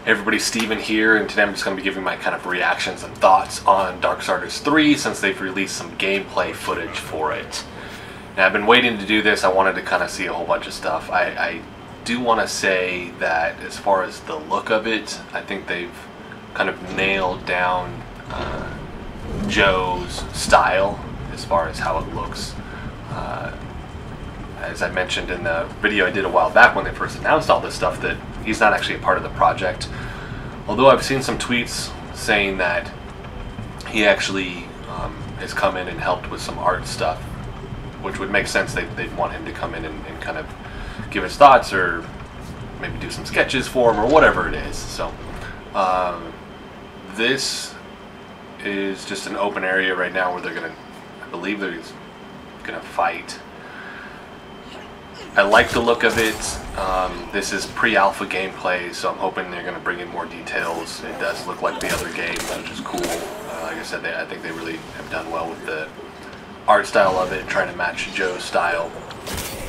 Everybody, Steven here, and today I'm just going to be giving my kind of reactions and thoughts on Darksiders 3 since they've released some gameplay footage for it. Now, I've been waiting to do this. I wanted to kind of see a whole bunch of stuff. I do want to say that as far as the look of it, I think they've kind of nailed down Joe's style as far as how it looks. As I mentioned in the video I did a while back when they first announced all this stuff, that he's not actually a part of the project. Although I've seen some tweets saying that he actually has come in and helped with some art stuff, which would make sense. They'd want him to come in and kind of give his thoughts, or maybe do some sketches for him, or whatever it is. So this is just an open area right now where they're gonna, I believe they're gonna fight. I like the look of it. This is pre-alpha gameplay, so I'm hoping they're going to bring in more details. It does look like the other games, which is cool. Like I said, I think they really have done well with the art style of it, trying to match Joe's style.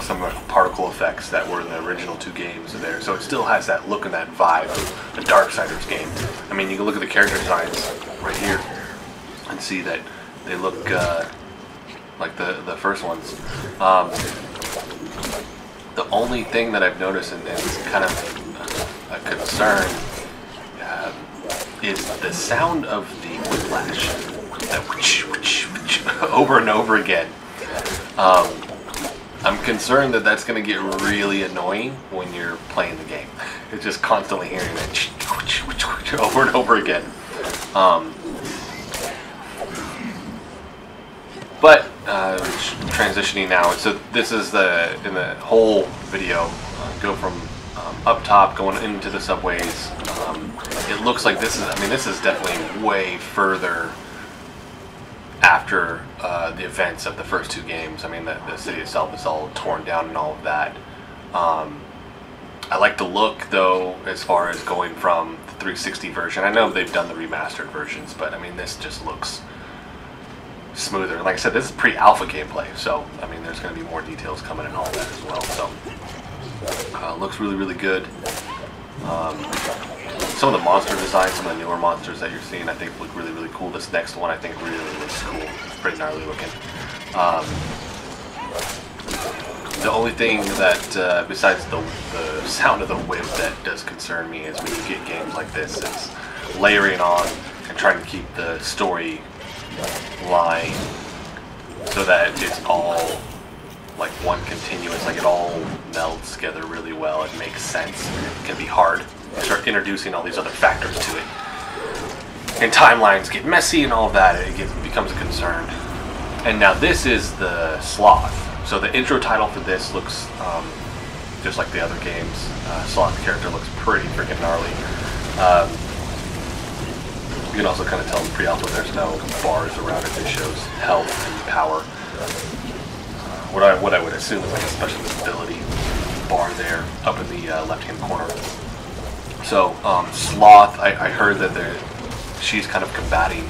Some of the particle effects that were in the original two games are there, so it still has that look and that vibe of the Darksiders game. I mean, you can look at the character designs right here and see that they look like the first ones. The only thing that I've noticed, and it's kind of a concern, is the sound of the whiplash, that over and over again. I'm concerned that that's going to get really annoying when you're playing the game. It's just constantly hearing that over and over again. But transitioning now, so this is in the whole video, go from up top going into the subways. It looks like this is definitely way further after the events of the first two games. I mean, the city itself is all torn down and all of that. I like the look, though, as far as going from the 360 version. I know they've done the remastered versions, but I mean, this just looks smoother. Like I said, this is pre-alpha gameplay, so I mean, there's going to be more details coming and all that as well. So looks really, really good. Some of the monster designs, some of the newer monsters that you're seeing, I think look really, really cool. This next one, I think, really looks cool. It's pretty gnarly looking. The only thing that, besides the sound of the whip, that does concern me is when you get games like this, it's layering on and trying to keep the story line so that it's all like one continuous, like it all melds together really well. It makes sense. It can be hard. You start introducing all these other factors to it, and timelines get messy and all of that. It becomes a concern. And now this is the Sloth. So the intro title for this looks just like the other games. Sloth character looks pretty freaking gnarly. You can also kind of tell in pre-alpha there's no bars around it. It shows health and power. What I would assume is like a special ability bar there up in the left-hand corner. So Sloth, I heard that she's kind of combating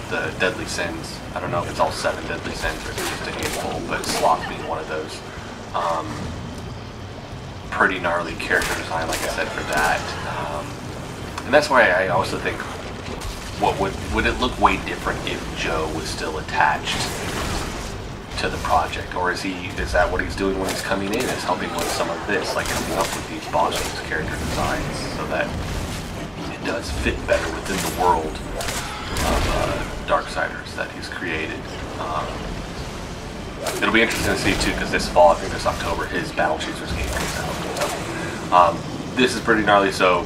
the deadly sins. I don't know if it's all 7 deadly sins or just a handful, but Sloth being one of those. Pretty gnarly character design, like I said, for that. And that's why I also think, would it look way different if Joe was still attached to the project, or is that what he's doing when he's coming in, is helping with some of this, like coming up with these bosses, character designs, so that it does fit better within the world of Darksiders that he's created. It'll be interesting to see too, because this fall, I think this October, his Battle Chasers game comes out. So, this is pretty gnarly. So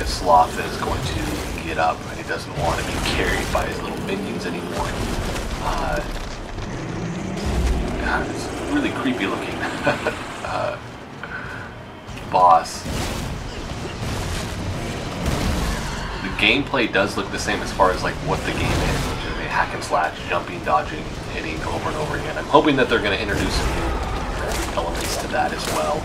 Sloth is going to get up, and he doesn't want to be carried by his little minions anymore. God, it's really creepy looking boss. The gameplay does look the same as far as like what the game is, which is a hack and slash, jumping, dodging, hitting over and over again. I'm hoping that they're going to introduce some new elements to that as well.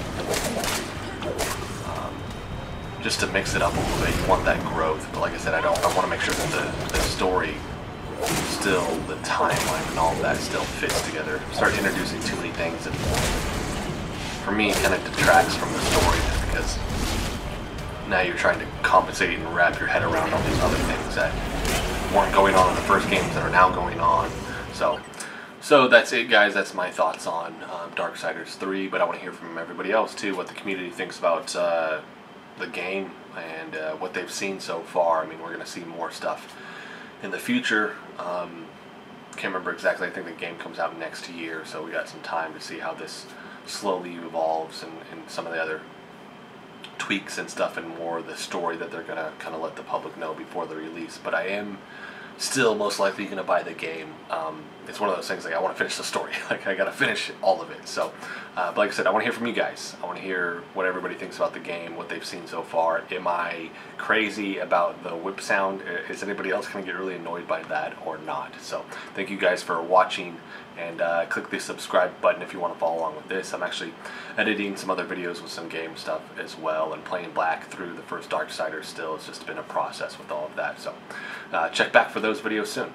Just to mix it up a little bit. You want that growth, but like I said, I want to make sure that the story, still the timeline and all of that still fits together. Start introducing too many things, and for me, it kind of detracts from the story, just because now you're trying to compensate and wrap your head around all these other things that weren't going on in the first games that are now going on. So that's it, guys. That's my thoughts on Darksiders 3, but I want to hear from everybody else too, what the community thinks about the game and what they've seen so far. I mean, we're going to see more stuff in the future. Can't remember exactly. I think the game comes out next year, so we got some time to see how this slowly evolves and some of the other tweaks and stuff, and more of the story that they're going to kind of let the public know before the release. But I am still most likely going to buy the game. It's one of those things, like, I want to finish the story. Like, I got to finish all of it. So, but like I said, I want to hear from you guys. I want to hear what everybody thinks about the game, what they've seen so far. Am I crazy about the whip sound? Is anybody else going to get really annoyed by that or not? So, thank you guys for watching, and click the subscribe button if you want to follow along with this. I'm actually editing some other videos with some game stuff as well, and playing back through the first Darksiders still. It's just been a process with all of that. So, check back for those videos soon.